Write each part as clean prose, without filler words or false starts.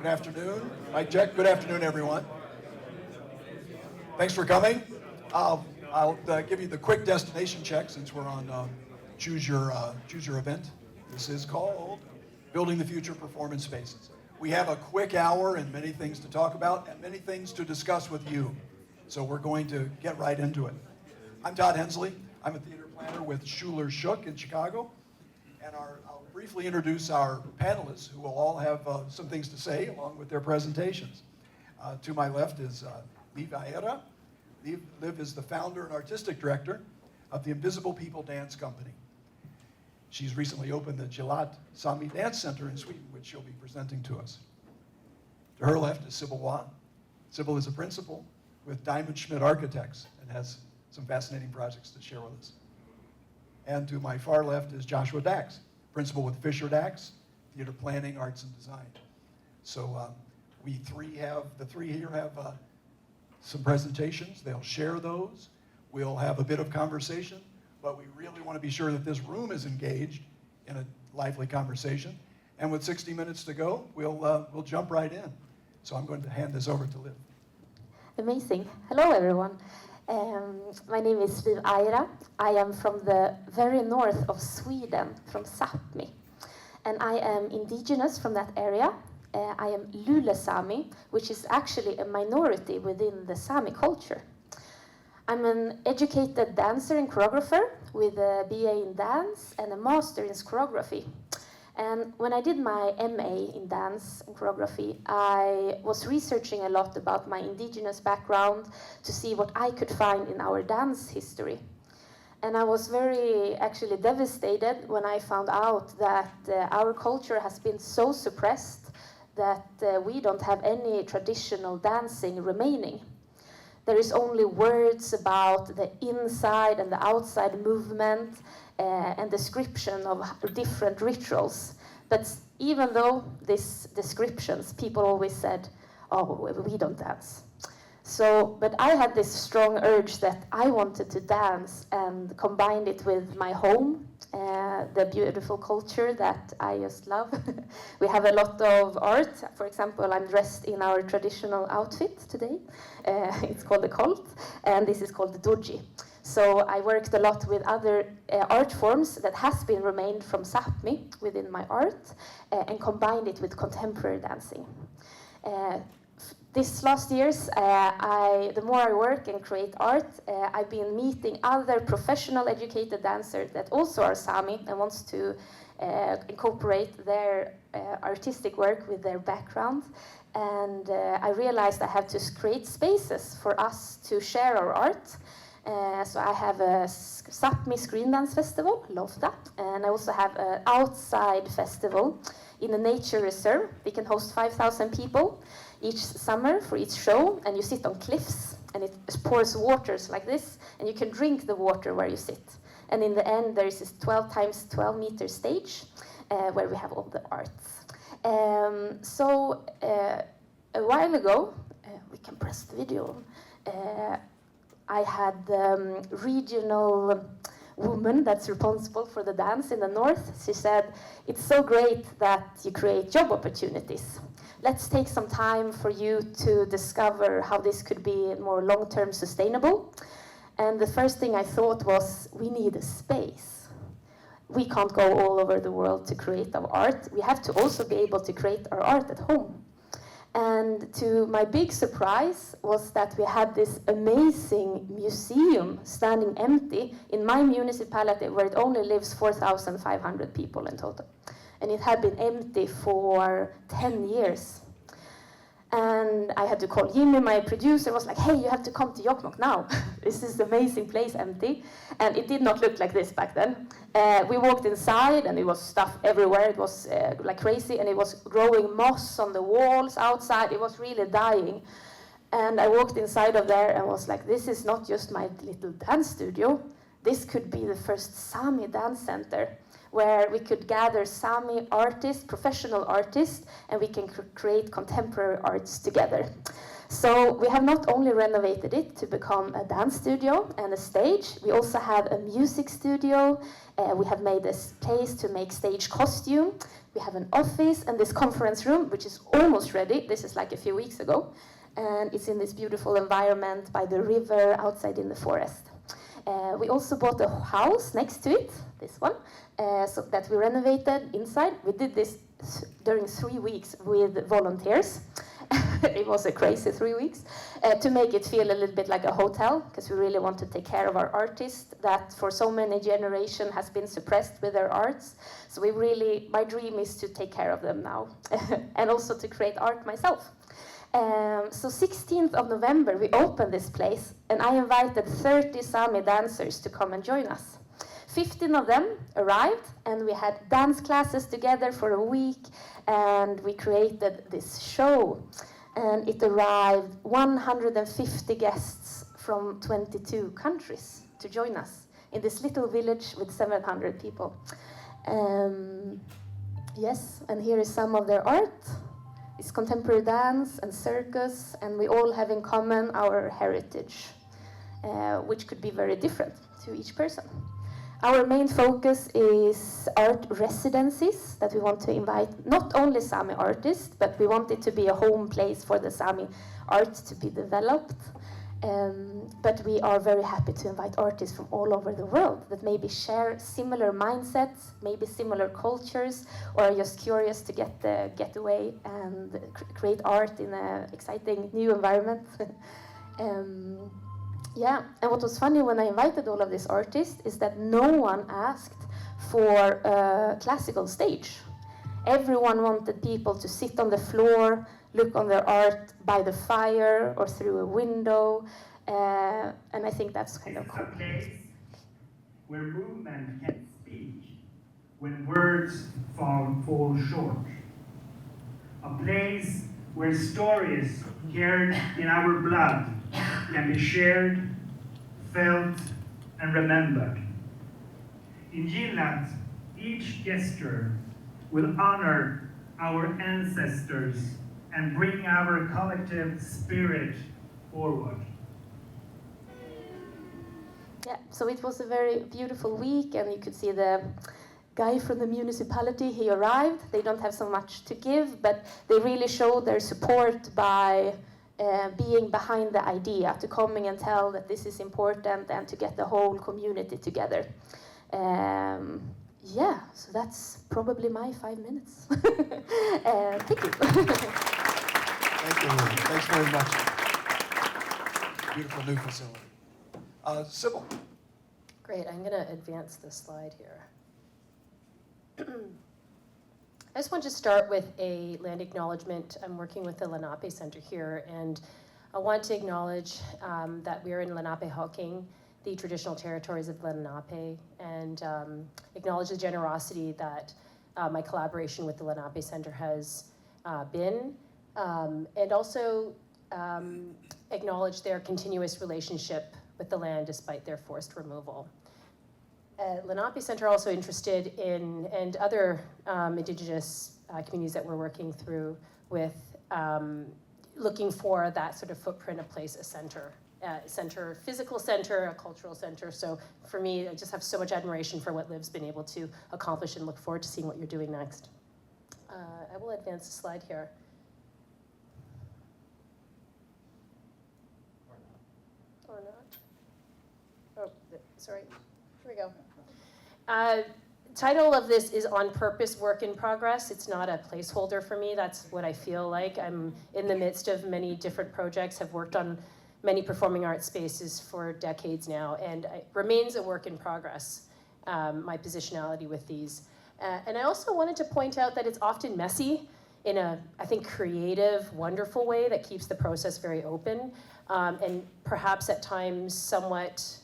Good afternoon. Mike check. Good afternoon, everyone. Thanks for coming. I'll give you the quick destination check since we're on choose your event. This is called Building the Future Performance Spaces. We have a quick hour and many things to talk about and many things to discuss with you. So we're going to get right into it. I'm Todd Hensley. I'm a theater planner with Schuler Shook in Chicago. And I'll briefly introduce our panelists who will all have some things to say along with their presentations. To my left is Aira. Liv is the founder and artistic director of the Invisible People Dance Company. She's recently opened the Jillat Sami Dance Center in Sweden, which she'll be presenting to us. To her left is Sybil. Sybil is a principal with Diamond Schmitt Architects and has some fascinating projects to share with us. And to my far left is Joshua Dachs, principal with Fisher Dachs, Theater Planning, Arts and Design. So the three here have some presentations. They'll share those. We'll have a bit of conversation, but we really want to be sure that this room is engaged in a lively conversation. And with 60 minutes to go, we'll jump right in. So I'm going to hand this over to Liv. Amazing. Hello, everyone. My name is Aira. I am from the very north of Sweden, from Sami. And I am indigenous from that area. I am Lule Sami, which is actually a minority within the Sami culture. I'm an educated dancer and choreographer with a BA in dance and a master in choreography. And when I did my MA in dance and choreography, I was researching a lot about my indigenous background to see what I could find in our dance history. And I was very actually devastated when I found out that our culture has been so suppressed that we don't have any traditional dancing remaining. There is only words about the inside and the outside movement and description of different rituals. But even though these descriptions, people always said, oh, we don't dance. So, but I had this strong urge that I wanted to dance and combined it with my home, the beautiful culture that I just love. We have a lot of art. For example, I'm dressed in our traditional outfit today. It's called the colt, and this is called the doji. So I worked a lot with other art forms that has been remained from Sami within my art and combined it with contemporary dancing. This last years, the more I work and create art, I've been meeting other professional educated dancers that also are Sami and wants to incorporate their artistic work with their background. And I realized I have to create spaces for us to share our art. So I have a Sami Screen Dance Festival, love that. And I also have an outside festival in a nature reserve. We can host 5,000 people each summer for each show, and you sit on cliffs, and it pours waters like this, and you can drink the water where you sit. And in the end, there is this 12 times 12 meter stage where we have all the arts. A while ago, we can press the video, I had the regional woman that's responsible for the dance in the north. She said, it's so great that you create job opportunities. Let's take some time for you to discover how this could be more long-term sustainable. And the first thing I thought was, we need a space. We can't go all over the world to create our art. We have to also be able to create our art at home. And to my big surprise was that we had this amazing museum standing empty in my municipality where it only lives 4,500 people in total. And it had been empty for 10 years. And I had to call Jimmy, my producer, was like, hey, you have to come to Jokkmokk now. This is an amazing place, empty. And it did not look like this back then. We walked inside and it was stuff everywhere. It was like crazy, and it was growing moss on the walls outside. It was really dying. And I walked inside of there and was like, this is not just my little dance studio. This could be the first Sami dance center, where we could gather Sami artists, professional artists, and we can create contemporary arts together. So we have not only renovated it to become a dance studio and a stage, we also have a music studio. We have made this place to make stage costume. We have an office and this conference room, which is almost ready. This is like a few weeks ago. And it's in this beautiful environment by the river outside in the forest. We also bought a house next to it, this one, so that we renovated inside. We did this during 3 weeks with volunteers. It was a crazy 3 weeks to make it feel a little bit like a hotel, because we really want to take care of our artists that for so many generations has been suppressed with their arts. So my dream is to take care of them now and also to create art myself. So 16th of November we opened this place and I invited 30 Sami dancers to come and join us. 15 of them arrived and we had dance classes together for a week and we created this show. And it arrived 150 guests from 22 countries to join us in this little village with 700 people. Yes, and here is some of their art. It's contemporary dance and circus, and we all have in common our heritage, which could be very different to each person. Our main focus is art residencies that we want to invite not only Sami artists, but we want it to be a home place for the Sami art to be developed. But we are very happy to invite artists from all over the world that maybe share similar mindsets, maybe similar cultures, or are just curious to get away and create art in an exciting new environment. Yeah, and what was funny when I invited all of these artists is that no one asked for a classical stage. Everyone wanted people to sit on the floor, look on their art by the fire or through a window, and I think that's kind of cool. It's a place where movement can speak when words fall short. A place where stories carried in our blood can be shared, felt, and remembered. In Jillat, each gesture will honor our ancestors and bring our collective spirit forward. Yeah, so it was a very beautiful week, and you could see the guy from the municipality, he arrived. They don't have so much to give, but they really showed their support by being behind the idea, to coming and tell that this is important and to get the whole community together. Yeah, so that's probably my 5 minutes. Thank you. Thank you. Thanks very much. Beautiful new facility. Sybil. Great, I'm going to advance this slide here. I just want to start with a land acknowledgement. I'm working with the Lenape Center here, and I want to acknowledge that we're in Lenape-Hawking, the traditional territories of Lenape, and acknowledge the generosity that my collaboration with the Lenape Center has been, and also acknowledge their continuous relationship with the land despite their forced removal. Lenape Center also interested in, and other indigenous communities that we're working through with, looking for that sort of footprint of place, a center, physical center, a cultural center. So for me, I just have so much admiration for what Liv's been able to accomplish and look forward to seeing what you're doing next. I will advance the slide here. Or not. Oh, sorry. Here we go. Title of this is On Purpose, Work in Progress. It's not a placeholder for me. That's what I feel like. I'm in the midst of many different projects, have worked on many performing arts spaces for decades now, and it remains a work in progress, my positionality with these. And I also wanted to point out that it's often messy in a, I think, creative, wonderful way that keeps the process very open, and perhaps at times somewhat,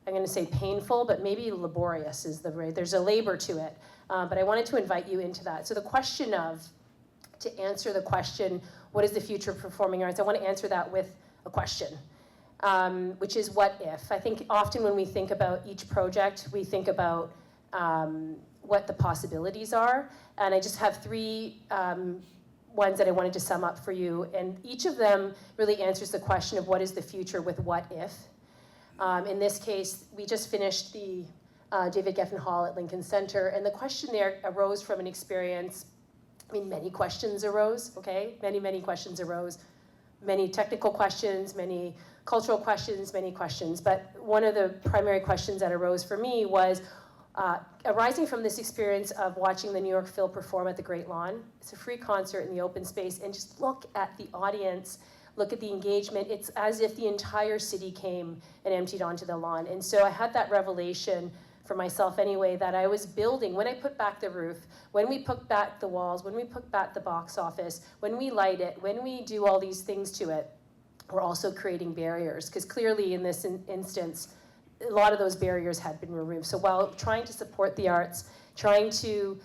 I'm going to say painful, but maybe laborious is the way. There's a labor to it, but I wanted to invite you into that. So the question of, to answer the question, what is the future of performing arts? I want to answer that with a question, which is what if? I think often when we think about each project, we think about what the possibilities are, and I just have three ones that I wanted to sum up for you, and each of them really answers the question of what is the future with what if. In this case, we just finished the David Geffen Hall at Lincoln Center, and the question there arose from an experience. I mean, many questions arose, okay? Many questions arose. Many technical questions, many cultural questions, many questions. But one of the primary questions that arose for me was arising from this experience of watching the New York Phil perform at the Great Lawn. It's a free concert in the open space, and just look at the audience, look at the engagement. It's as if the entire city came and emptied onto the lawn. And so I had that revelation for myself anyway, that I was building, when I put back the roof, when we put back the walls, when we put back the box office, when we light it, when we do all these things to it, we're also creating barriers. Because clearly in this instance, a lot of those barriers had been removed. So while trying to support the arts, trying to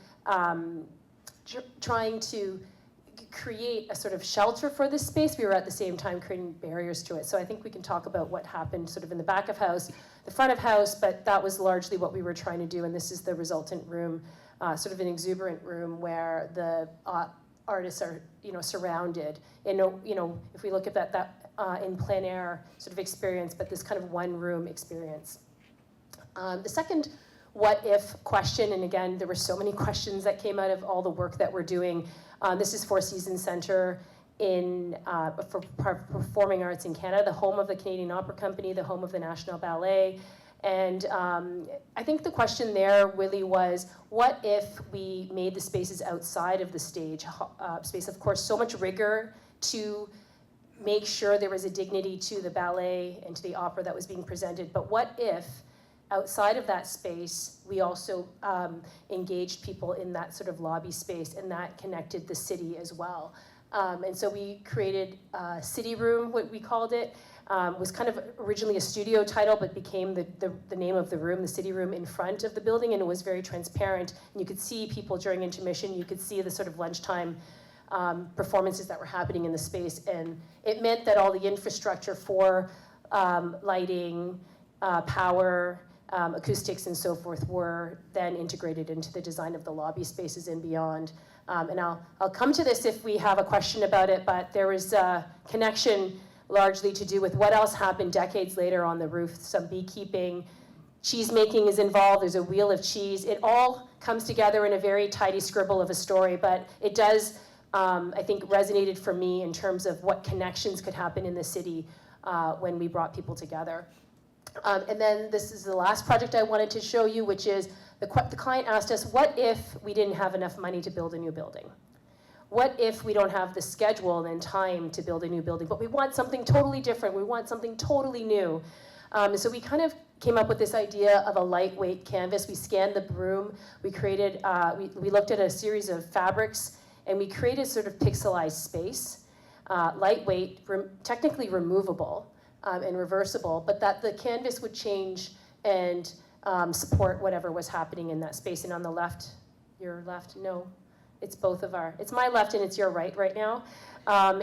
create a sort of shelter for this space, we were at the same time creating barriers to it. So I think we can talk about what happened sort of in the back of house, the front of house, but that was largely what we were trying to do, and this is the resultant room, sort of an exuberant room where the artists are, surrounded. And, if we look at that in plein air sort of experience, but this kind of one room experience. The second what if question, and again, there were so many questions that came out of all the work that we're doing. This is Four Seasons Centre for Performing Arts in Canada, the home of the Canadian Opera Company, the home of the National Ballet. And I think the question there really was, what if we made the spaces outside of the stage space? Of course, so much rigor to make sure there was a dignity to the ballet and to the opera that was being presented. But what if, outside of that space, we also engaged people in that sort of lobby space, and that connected the city as well. And so we created City Room, what we called it. Was kind of originally a studio title, but became the name of the room, the City Room, in front of the building, and it was very transparent. And you could see people during intermission, you could see the sort of lunchtime performances that were happening in the space. And it meant that all the infrastructure for lighting, power, acoustics and so forth were then integrated into the design of the lobby spaces and beyond. And I'll come to this if we have a question about it, but there was a connection largely to do with what else happened decades later on the roof. Some beekeeping, cheese making is involved, there's a wheel of cheese. It all comes together in a very tidy scribble of a story, but it does, I think, resonated for me in terms of what connections could happen in the city when we brought people together. And then this is the last project I wanted to show you, which is the client asked us, what if we didn't have enough money to build a new building? What if we don't have the schedule and time to build a new building, but we want something totally different, we want something totally new? So we kind of came up with this idea of a lightweight canvas. We scanned the room, we created, we looked at a series of fabrics, and we created sort of pixelized space, lightweight, technically removable, and reversible, but that the canvas would change and support whatever was happening in that space. And on the left, your left, no, it's both of it's my left and it's your right now.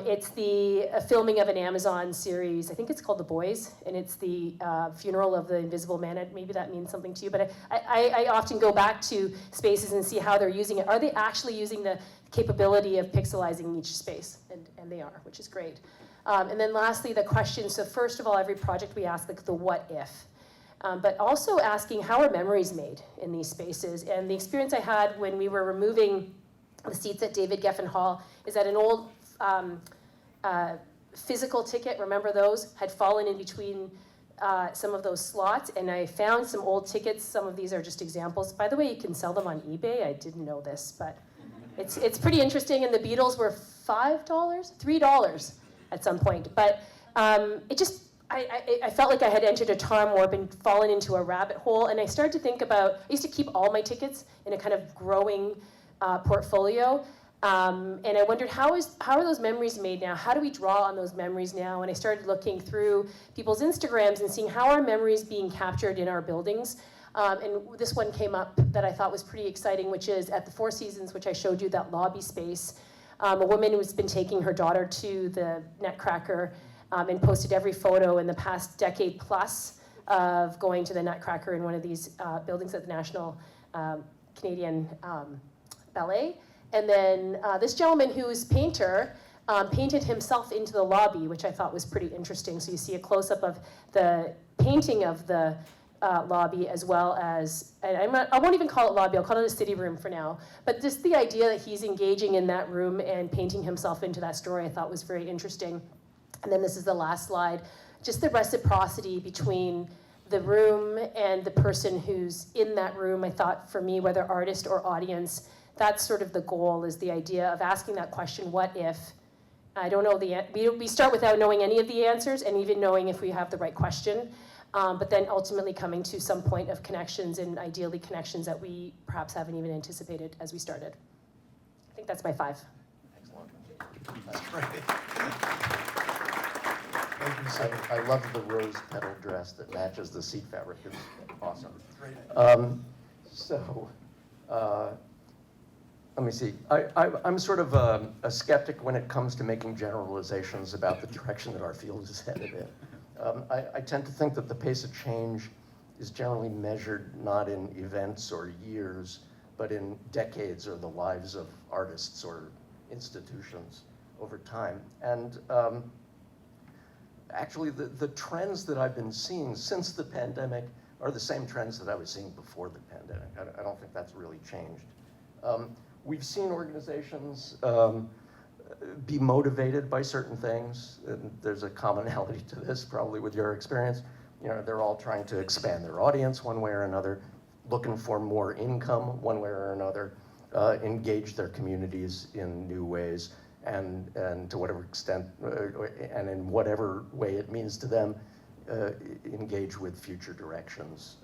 It's the filming of an Amazon series, I think it's called The Boys, and it's the funeral of the Invisible Man. Maybe that means something to you, but I often go back to spaces and see how they're using it. Are they actually using the capability of pixelizing each space? And they are, which is great. And then lastly, the question. So first of all, every project we ask the what if, but also asking how are memories made in these spaces. And the experience I had when we were removing the seats at David Geffen Hall is that an old physical ticket, remember those, had fallen in between some of those slots, and I found some old tickets. Some of these are just examples. By the way, you can sell them on eBay. I didn't know this, but it's pretty interesting. And the Beatles were $5, $3 at some point. But it just, I felt like I had entered a time warp and fallen into a rabbit hole. And I started to think about, I used to keep all my tickets in a kind of growing portfolio. And I wondered, how are those memories made now? How do we draw on those memories now? And I started looking through people's Instagrams and seeing how are memories being captured in our buildings. And this one came up that I thought was pretty exciting, which is at the Four Seasons, which I showed you, that lobby space. A woman who's been taking her daughter to the Nutcracker and posted every photo in the past decade plus of going to the Nutcracker in one of these buildings at the National Canadian Ballet. And then this gentleman who's painter painted himself into the lobby, which I thought was pretty interesting. So you see a close-up of the painting of the lobby, as well as, and I won't even call it lobby, I'll call it a city room for now. But just the idea that he's engaging in that room and painting himself into that story I thought was very interesting. And then this is the last slide. Just the reciprocity between the room and the person who's in that room. I thought, for me, whether artist or audience, that's sort of the goal, is the idea of asking that question, what if? I don't know we start without knowing any of the answers, and even knowing if we have the right question, but then ultimately coming to some point of connections, and ideally connections that we perhaps haven't even anticipated as we started. I think that's my 5. Excellent. That's great. Thank you, Sybil. I love the rose petal dress that matches the seat fabric. It's awesome. Great. Let me see. I'm sort of a skeptic when it comes to making generalizations about the direction that our field is headed in. I tend to think that the pace of change is generally measured not in events or years, but in decades or the lives of artists or institutions over time. And actually, the trends that I've been seeing since the pandemic are the same trends that I was seeing before the pandemic. I don't think that's really changed. We've seen organizations be motivated by certain things. And there's a commonality to this, probably with your experience. You know, they're all trying to expand their audience one way or another, looking for more income one way or another, engage their communities in new ways, and to whatever extent, and in whatever way it means to them, engage with future directions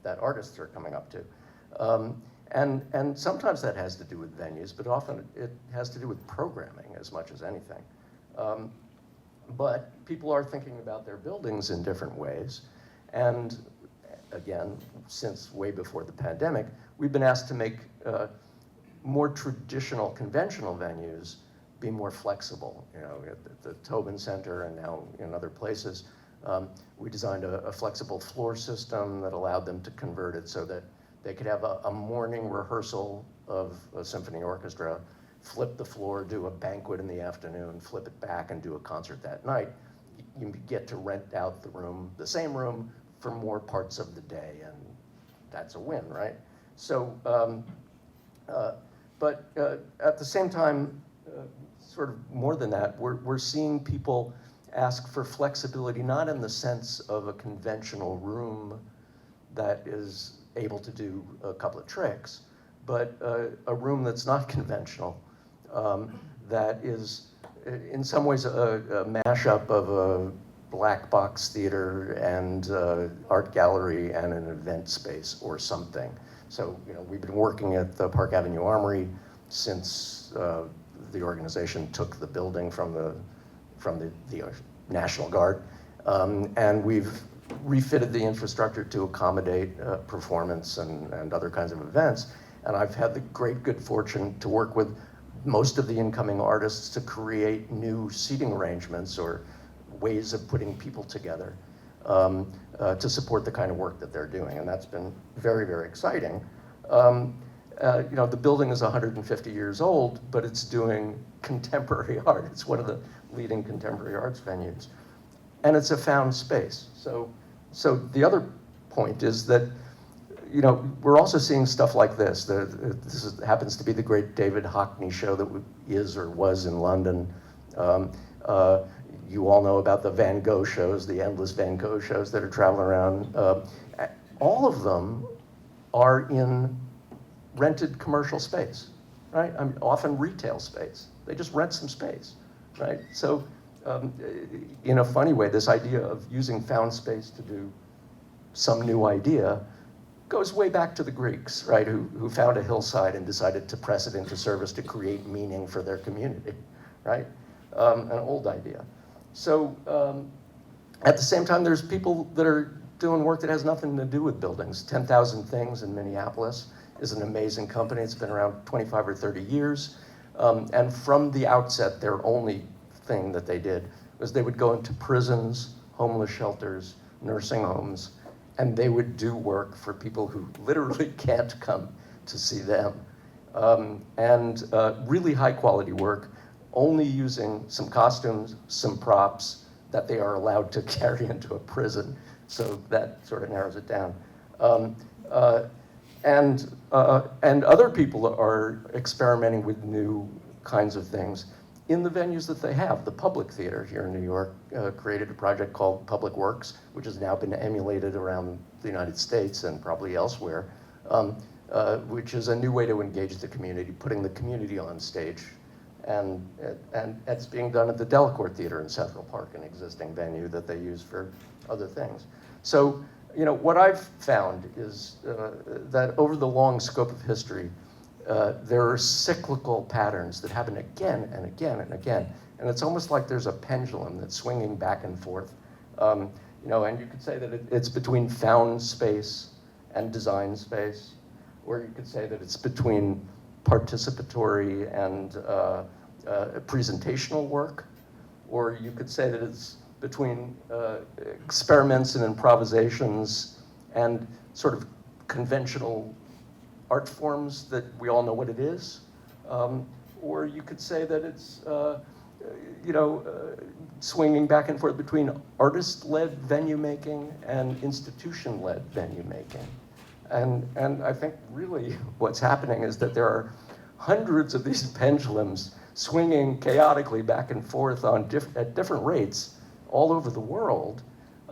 that artists are coming up to. And sometimes that has to do with venues, but often it has to do with programming as much as anything. But people are thinking about their buildings in different ways. And again, since way before the pandemic, we've been asked to make more traditional, conventional venues be more flexible. You know, at the Tobin Center and now in other places, we designed a flexible floor system that allowed them to convert it so that they could have a morning rehearsal of a symphony orchestra, flip the floor, do a banquet in the afternoon, flip it back and do a concert that night. You get to rent out the room, the same room, for more parts of the day, and that's a win, right? So, but at the same time, sort of more than that, we're seeing people ask for flexibility, not in the sense of a conventional room that is able to do a couple of tricks, but a room that's not conventional, that is in some ways a mashup of a black box theater and art gallery and an event space or something. So, you know, we've been working at the Park Avenue Armory since the organization took the building from the National Guard, and we've refitted the infrastructure to accommodate performance and other kinds of events. And I've had the great good fortune to work with most of the incoming artists to create new seating arrangements or ways of putting people together to support the kind of work that they're doing. And that's been very, very exciting. You know, the building is 150 years old, but it's doing contemporary art. It's one of the leading contemporary arts venues. And it's a found space. So the other point is that, you know, we're also seeing stuff like this. This happens to be the great David Hockney show that is or was in London. You all know about the Van Gogh shows, the endless Van Gogh shows that are traveling around. All of them are in rented commercial space, right? I mean, often retail space. They just rent some space, right? So in a funny way, this idea of using found space to do some new idea goes way back to the Greeks, right? Who found a hillside and decided to press it into service to create meaning for their community, right? An old idea. So at the same time, there's people that are doing work that has nothing to do with buildings. 10,000 Things in Minneapolis is an amazing company. It's been around 25 or 30 years. And from the outset, their only thing that they did was they would go into prisons, homeless shelters, nursing homes, and they would do work for people who literally can't come to see them. and really high quality work, only using some costumes, some props that they are allowed to carry into a prison. So that sort of narrows it down. And other people are experimenting with new kinds of things in the venues that they have. The Public Theater here in New York created a project called Public Works, which has now been emulated around the United States and probably elsewhere, which is a new way to engage the community, putting the community on stage. And it's being done at the Delacorte Theater in Central Park, an existing venue that they use for other things. So, you know, what I've found is that over the long scope of history, there are cyclical patterns that happen again and again and again. And it's almost like there's a pendulum that's swinging back and forth. You know, and you could say that it's between found space and design space, or you could say that it's between participatory and presentational work, or you could say that it's between experiments and improvisations and sort of conventional art forms that we all know what it is. Or you could say that it's, you know, swinging back and forth between artist-led venue making and institution-led venue making. And I think really what's happening is that there are hundreds of these pendulums swinging chaotically back and forth at different rates all over the world.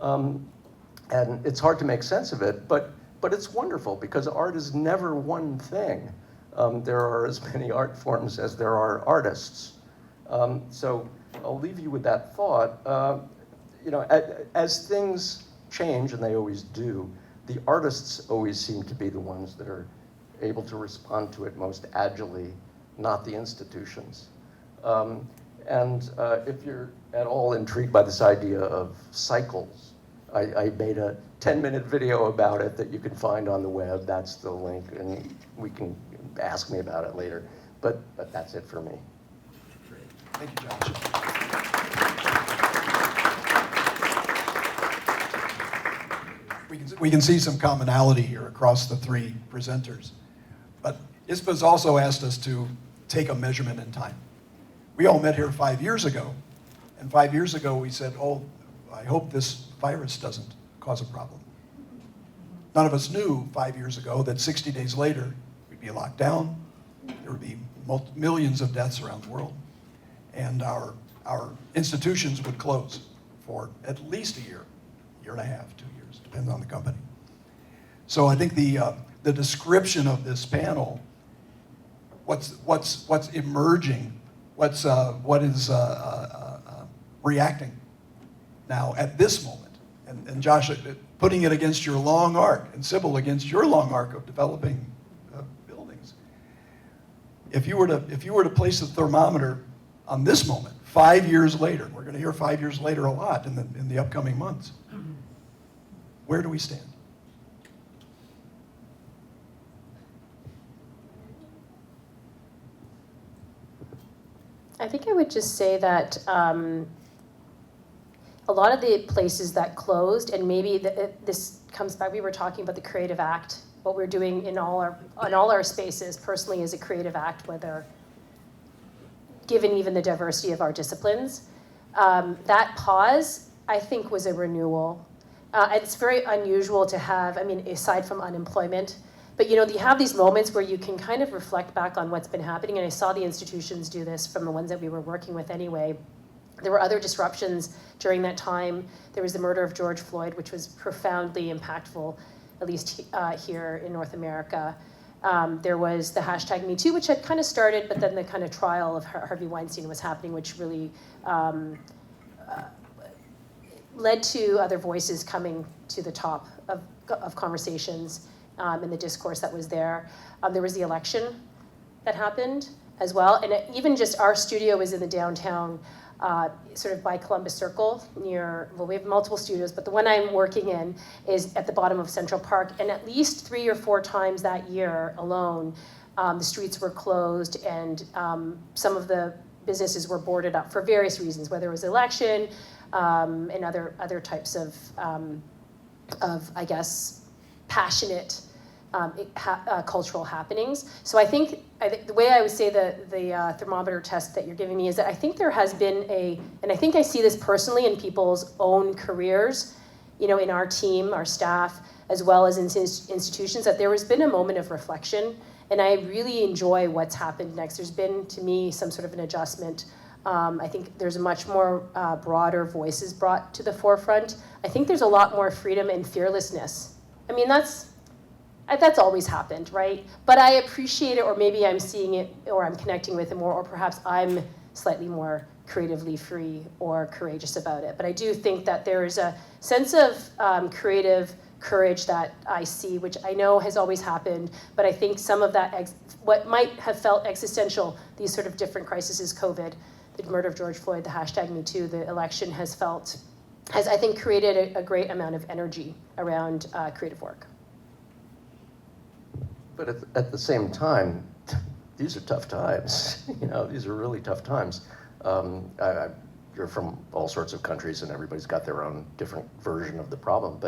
And it's hard to make sense of it, but it's wonderful because art is never one thing. There are as many art forms as there are artists. So I'll leave you with that thought. You know, as things change, and they always do, the artists always seem to be the ones that are able to respond to it most agilely, not the institutions. And if you're at all intrigued by this idea of cycles, I made a 10-minute video about it that you can find on the web. That's the link, and we can ask me about it later. But that's it for me. Great. Thank you, Josh. We can see some commonality here across the three presenters. But ISPA's also asked us to take a measurement in time. We all met here 5 years ago, and 5 years ago we said, oh, I hope this virus doesn't cause a problem. None of us knew 5 years ago that 60 days later we'd be locked down, there would be millions of deaths around the world, and our institutions would close for at least a year and a half, 2 years, depends on the company. So I think the description of this panel, what's emerging, what is reacting now at this moment, and Josh, putting it against your long arc, and Sybil against your long arc of developing buildings. If you were to place a thermometer on this moment, 5 years later, we're going to hear 5 years later a lot in the upcoming months. Where do we stand? I think I would just say that a lot of the places that closed, and maybe this comes back, we were talking about the creative act, what we're doing in all our spaces personally is a creative act, whether given even the diversity of our disciplines. That pause, I think, was a renewal. It's very unusual to have, I mean, aside from unemployment, but you know, you have these moments where you can kind of reflect back on what's been happening, and I saw the institutions do this from the ones that we were working with anyway. There were other disruptions during that time. There was the murder of George Floyd, which was profoundly impactful, at least here in North America. There was the hashtag #MeToo, which had kind of started, but then the kind of trial of Harvey Weinstein was happening, which really led to other voices coming to the top of conversations in the discourse that was there. There was the election that happened as well, and even just our studio is in the downtown, sort of by Columbus Circle near, well, we have multiple studios, but the one I'm working in is at the bottom of Central Park, and at least 3 or 4 times that year alone, the streets were closed, and some of the businesses were boarded up for various reasons, whether it was election and other types of, I guess, passionate cultural happenings. So I think the way I would say the thermometer test that you're giving me is that I think there has been and I think I see this personally in people's own careers, you know, in our team, our staff, as well as in institutions, that there has been a moment of reflection, and I really enjoy what's happened next. There's been, to me, some sort of an adjustment. I think there's much more broader voices brought to the forefront. I think there's a lot more freedom and fearlessness. I mean, that's always happened, right? But I appreciate it, or maybe I'm seeing it, or I'm connecting with it more, or perhaps I'm slightly more creatively free or courageous about it. But I do think that there is a sense of creative courage that I see, which I know has always happened, but I think some of that, what might have felt existential, these sort of different crises, COVID, the murder of George Floyd, the hashtag #MeToo, the election has I think created a great amount of energy around creative work. But at the same time, these are tough times. You know, these are really tough times. You're from all sorts of countries, and everybody's got their own different version of the problem.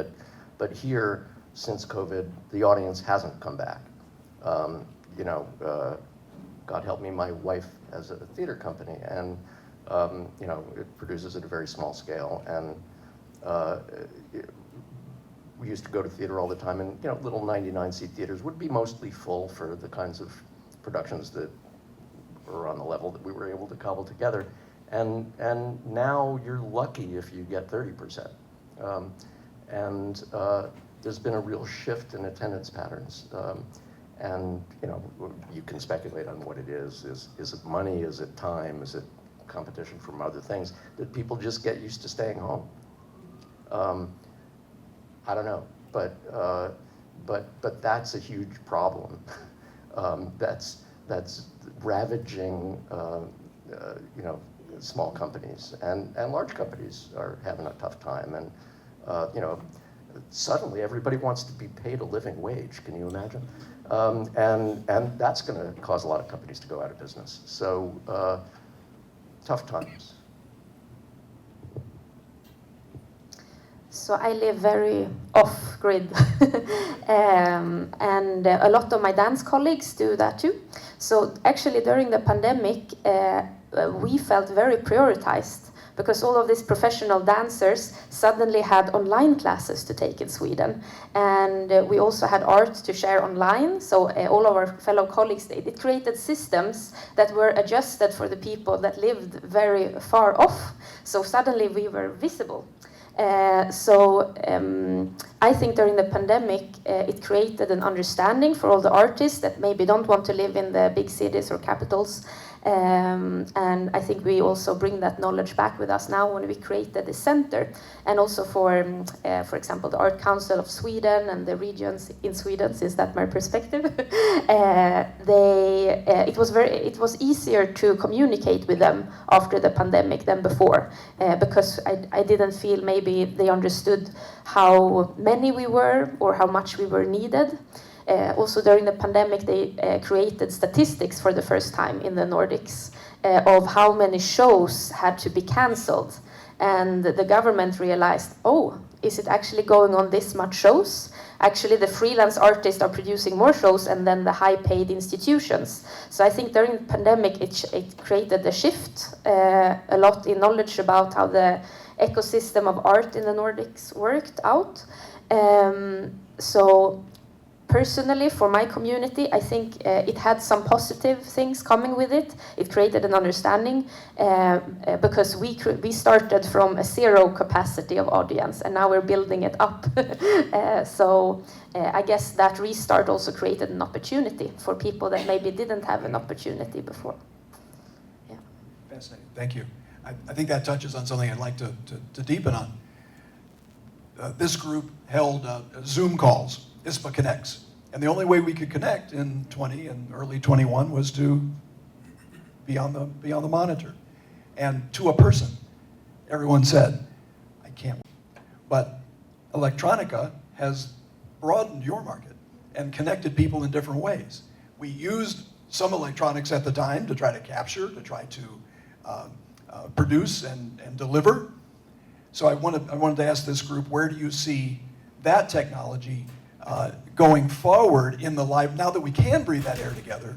But here, since COVID, the audience hasn't come back. You know, God help me, my wife has a theater company, and you know, it produces at a very small scale. And we used to go to theater all the time, and you know, little 99-seat theaters would be mostly full for the kinds of productions that were on the level that we were able to cobble together. And now you're lucky if you get 30%. There's been a real shift in attendance patterns. And you know, you can speculate on what it is. Is it money? Is it time? Is it competition from other things? Did people just get used to staying home? I don't know, but that's a huge problem. That's ravaging, you know, small companies, and large companies are having a tough time. And you know, suddenly everybody wants to be paid a living wage. Can you imagine? And that's going to cause a lot of companies to go out of business. So tough times. So I live very off-grid, and a lot of my dance colleagues do that too. So actually during the pandemic, we felt very prioritized, because all of these professional dancers suddenly had online classes to take in Sweden. And we also had art to share online. So all of our fellow colleagues, it created systems that were adjusted for the people that lived very far off. So suddenly we were visible. I think during the pandemic, it created an understanding for all the artists that maybe don't want to live in the big cities or capitals. And I think we also bring that knowledge back with us now when we created the center. And also for example, the Art Council of Sweden and the regions in Sweden, since that's my perspective, it was easier to communicate with them after the pandemic than before, because I didn't feel maybe they understood how many we were or how much we were needed. Also during the pandemic, they created statistics for the first time in the Nordics of how many shows had to be cancelled. And the government realized, oh, is it actually going on this much shows? Actually, the freelance artists are producing more shows and then the high-paid institutions. So I think during the pandemic, it created a shift, a lot in knowledge about how the ecosystem of art in the Nordics worked out. So personally, for my community, I think it had some positive things coming with it. It created an understanding because we started from a zero capacity of audience, and now we're building it up. I guess that restart also created an opportunity for people that maybe didn't have an opportunity before. Yeah. Fascinating. Thank you. I think that touches on something I'd like to deepen on. This group held Zoom calls, ISPA Connects. And the only way we could connect in 20 and early 21 was to be on the monitor. And to a person, everyone said, I can't. But electronica has broadened your market and connected people in different ways. We used some electronics at the time to try to capture, to try to produce and deliver. So I wanted to ask this group, where do you see that technology Going forward in the live, now that we can breathe that air together,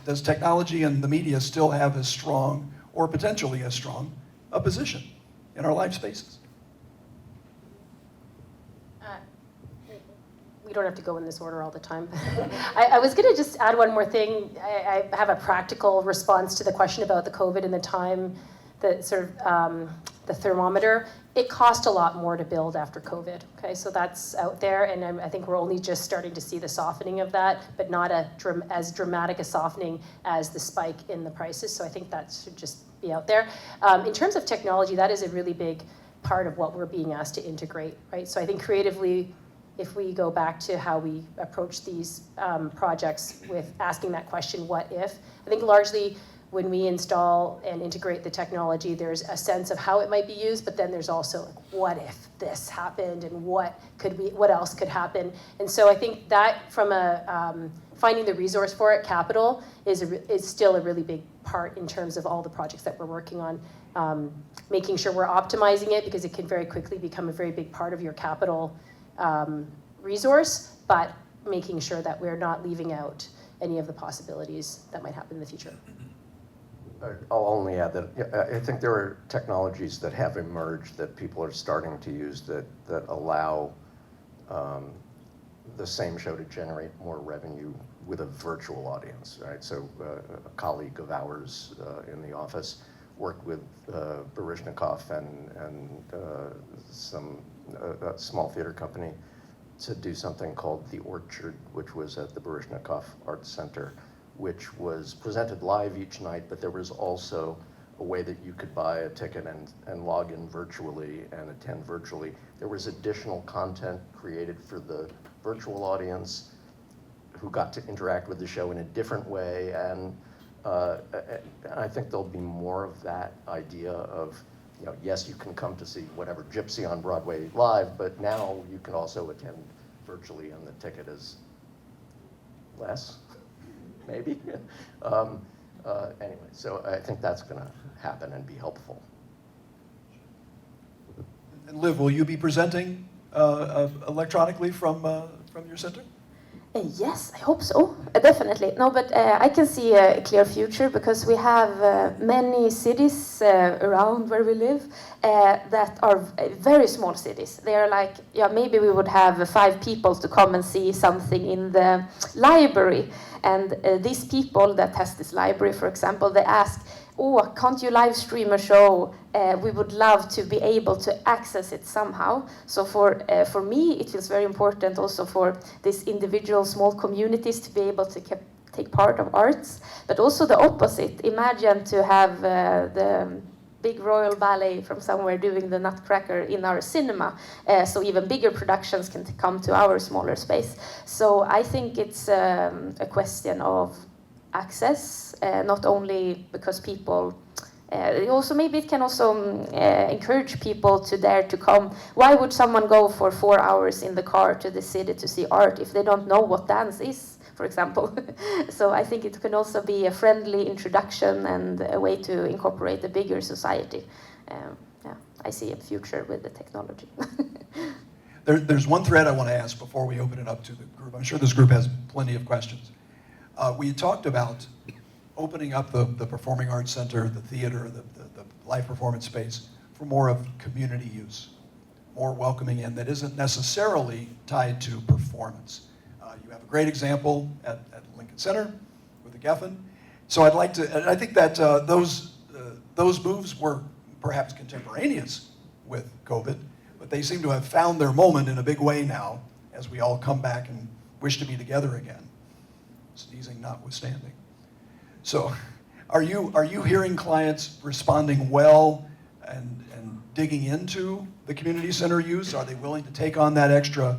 does technology and the media still have as strong, or potentially as strong, a position in our live spaces? We don't have to go in this order all the time. I was going to just add one more thing. I have a practical response to the question about the COVID and the time, the sort of the thermometer. It cost a lot more to build after COVID. Okay, so that's out there, and I think we're only just starting to see the softening of that, but not as dramatic a softening as the spike in the prices. So I think that should just be out there. In terms of technology, that is a really big part of what we're being asked to integrate, right? So I think creatively, if we go back to how we approach these projects with asking that question, what if? I think largely when we install and integrate the technology, there's a sense of how it might be used, but then there's also like, what if this happened and what else could happen? And so I think that from a finding the resource for it, capital, is still a really big part in terms of all the projects that we're working on. Making sure we're optimizing it, because it can very quickly become a very big part of your capital resource, but making sure that we're not leaving out any of the possibilities that might happen in the future. I'll only add that I think there are technologies that have emerged that people are starting to use that allow the same show to generate more revenue with a virtual audience, right? So a colleague of ours in the office worked with Baryshnikov and some small theater company to do something called The Orchard, which was at the Baryshnikov Arts Center, which was presented live each night, but there was also a way that you could buy a ticket and log in virtually and attend virtually. There was additional content created for the virtual audience who got to interact with the show in a different way, and I think there'll be more of that idea of, you know, yes, you can come to see whatever Gypsy on Broadway live, but now you can also attend virtually, and the ticket is less, maybe. Anyway, so I think that's going to happen and be helpful. And Liv, will you be presenting electronically from your center? Yes, I hope so. Definitely. No, but I can see a clear future, because we have many cities around where we live that are very small cities. They are like, yeah, maybe we would have 5 people to come and see something in the library. And these people that has this library, for example, they ask, oh, can't you live stream a show? We would love to be able to access it somehow. So for me, it feels very important also for these individual small communities to be able to take part of arts. But also the opposite. Imagine to have the big Royal Ballet from somewhere doing the Nutcracker in our cinema. So even bigger productions can come to our smaller space. So I think it's a question of access, not only because people, also maybe it can also encourage people to dare to come. Why would someone go for 4 hours in the car to the city to see art if they don't know what dance is, for example? So I think it can also be a friendly introduction and a way to incorporate a bigger society. Yeah, I see a future with the technology. There's one thread I want to ask before we open it up to the group. I'm sure this group has plenty of questions. We talked about opening up the Performing Arts Center, the theater, the live performance space for more of community use, more welcoming in that isn't necessarily tied to performance. You have a great example at Lincoln Center with the Geffen. So I'd like to, and I think that those moves were perhaps contemporaneous with COVID, but they seem to have found their moment in a big way now as we all come back and wish to be together again. Sneezing notwithstanding. So are you hearing clients responding well and digging into the community center use? Are they willing to take on that extra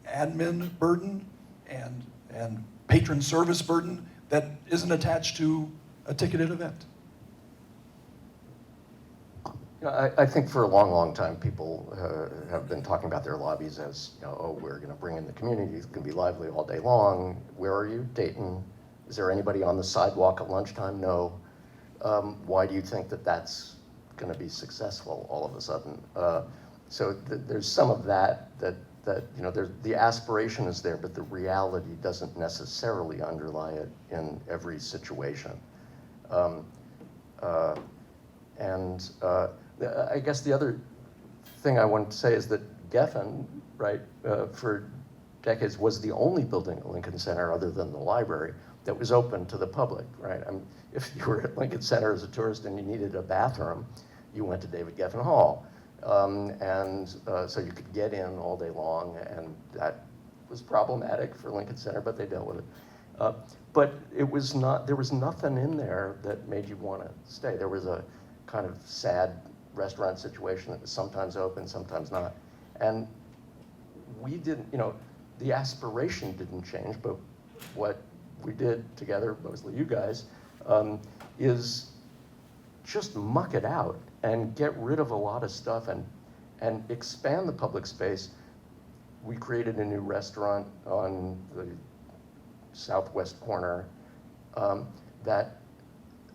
admin burden and patron service burden that isn't attached to a ticketed event? I think for a long, long time, people have been talking about their lobbies as, you know, oh, we're going to bring in the community. It's going to be lively all day long. Where are you? Dayton. Is there anybody on the sidewalk at lunchtime? No. Why do you think that that's going to be successful all of a sudden? So there's some of that that the aspiration is there, but the reality doesn't necessarily underlie it in every situation. I guess the other thing I wanted to say is that Geffen, right, for decades was the only building at Lincoln Center other than the library that was open to the public, right? If you were at Lincoln Center as a tourist and you needed a bathroom, you went to David Geffen Hall. So you could get in all day long, and that was problematic for Lincoln Center, but they dealt with it. But there was nothing in there that made you want to stay. There was a kind of sad restaurant situation that was sometimes open, sometimes not. And we didn't, the aspiration didn't change, but what we did together, mostly you guys, is just muck it out and get rid of a lot of stuff and expand the public space. We created a new restaurant on the southwest corner that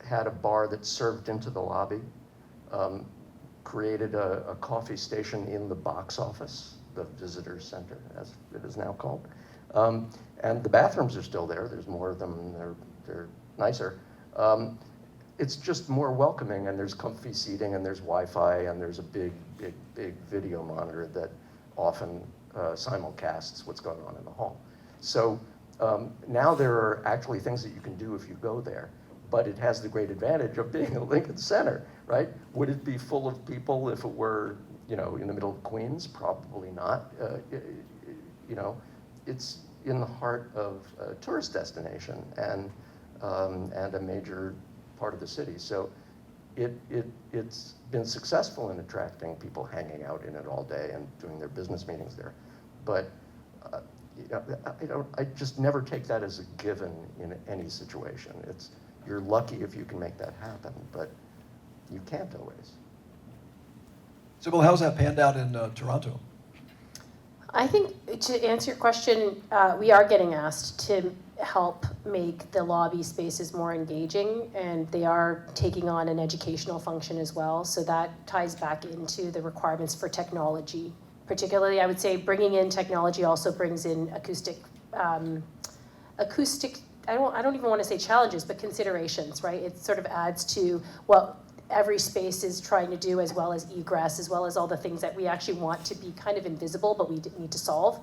had a bar that served into the lobby, created a coffee station in the box office, the visitor center, as it is now called. And the bathrooms are still there. There's more of them, they're nicer. It's just more welcoming, and there's comfy seating, and there's Wi-Fi, and there's a big video monitor that often simulcasts what's going on in the hall. So now there are actually things that you can do if you go there, but it has the great advantage of being a Lincoln Center, right? Would it be full of people if it were, in the middle of Queens? Probably not. It's in the heart of a tourist destination and a major part of the city. So it's been successful in attracting people hanging out in it all day and doing their business meetings there. But I just never take that as a given in any situation. You're lucky if you can make that happen, but you can't always. Sybil, how's that panned out in Toronto? I think, to answer your question, we are getting asked to help make the lobby spaces more engaging, and they are taking on an educational function as well. So that ties back into the requirements for technology. Particularly, I would say bringing in technology also brings in acoustic, I don't even want to say challenges, but considerations, right? It sort of adds to what every space is trying to do, as well as egress, as well as all the things that we actually want to be kind of invisible, but we need to solve.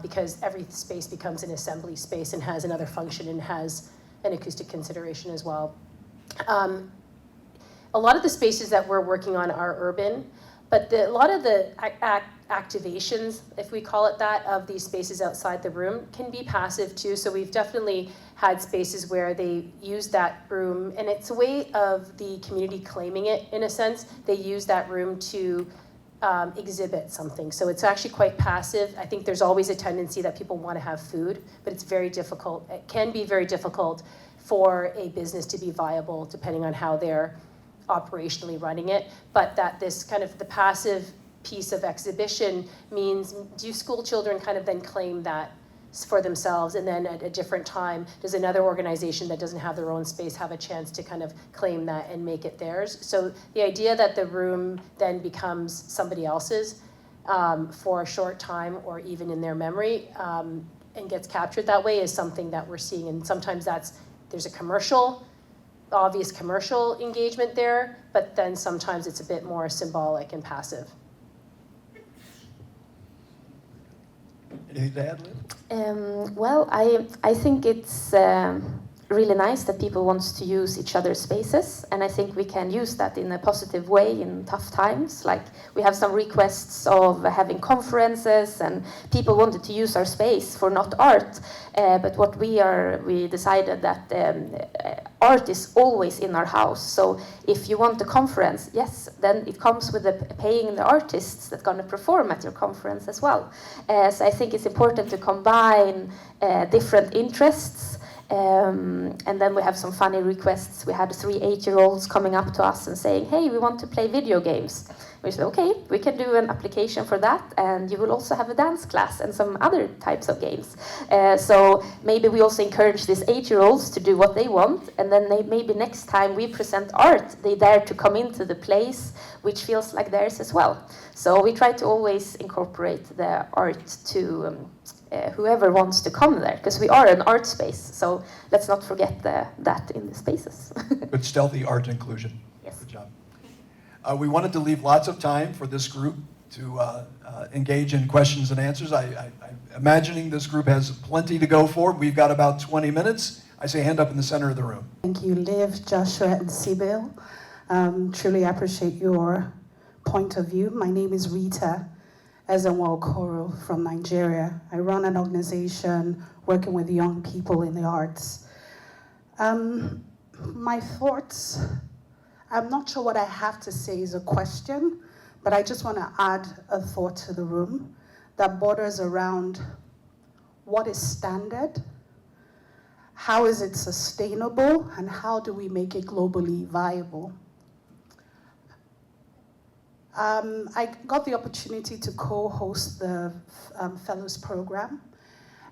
Because every space becomes an assembly space and has another function and has an acoustic consideration as well. A lot of the spaces that we're working on are urban, but a lot of the activations, if we call it that, of these spaces outside the room can be passive too. So we've definitely had spaces where they use that room, and it's a way of the community claiming it in a sense. They use that room to exhibit something. So it's actually quite passive. I think there's always a tendency that people want to have food, but it's very difficult. It can be very difficult for a business to be viable depending on how they're operationally running it. But that this kind of the passive piece of exhibition means, do school children kind of then claim that for themselves, and then at a different time, does another organization that doesn't have their own space have a chance to kind of claim that and make it theirs? So the idea that the room then becomes somebody else's for a short time, or even in their memory, and gets captured that way, is something that we're seeing. And sometimes there's a obvious commercial engagement there, but then sometimes it's a bit more symbolic and passive. Anything to add, Liv? Well, I think it's really nice that people want to use each other's spaces, and I think we can use that in a positive way in tough times. Like, we have some requests of having conferences, and people wanted to use our space for not art, but we decided that art is always in our house. So if you want a conference, yes, then it comes with paying the artists that are going to perform at your conference as well. So I think it's important to combine different interests And then we have some funny requests. We had 3 8-year-olds coming up to us and saying, hey, we want to play video games. We said, okay, we can do an application for that, and you will also have a dance class and some other types of games. So maybe we also encourage these 8-year-olds to do what they want, and then maybe next time we present art, they dare to come into the place which feels like theirs as well. So we try to always incorporate the art to whoever wants to come there, because we are an art space, so let's not forget that in the spaces. Good stealthy art inclusion. Yes. Good job. We wanted to leave lots of time for this group to engage in questions and answers. I'm imagining this group has plenty to go for. We've got about 20 minutes. I say hand up in the center of the room. Thank you, Liv, Joshua, and Sybil. Truly appreciate your point of view. My name is Rita Ezenwa-Okoro from Nigeria. I run an organization working with young people in the arts. My thoughts, I'm not sure what I have to say is a question, but I just want to add a thought to the room that borders around what is standard, how is it sustainable, and how do we make it globally viable? I got the opportunity to co-host the Fellows Program,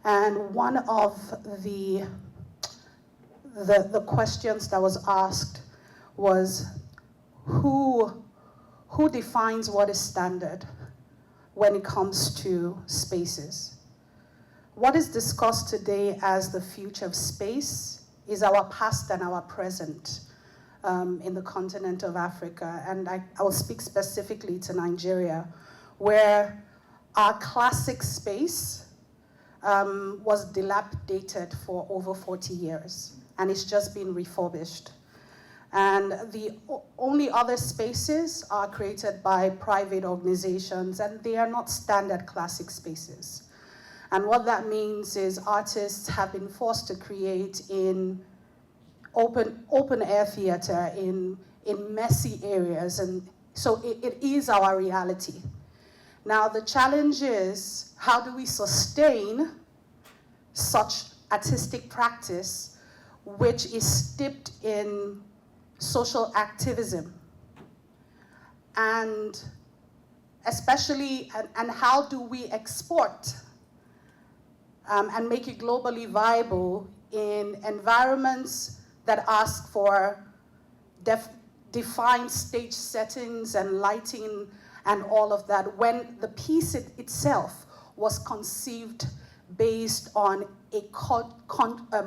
and one of the questions that was asked was, who defines what is standard when it comes to spaces? What is discussed today as the future of space is our past and our present in the continent of Africa. And I will speak specifically to Nigeria, where our classic space was dilapidated for over 40 years, and it's just been refurbished. And the only other spaces are created by private organizations, and they are not standard classic spaces. And what that means is artists have been forced to create in open air theater, in messy areas, and so it is our reality. Now the challenge is, how do we sustain such artistic practice which is steeped in social activism? And especially, and how do we export and make it globally viable in environments that ask for defined stage settings and lighting and all of that, when the piece itself was conceived based on a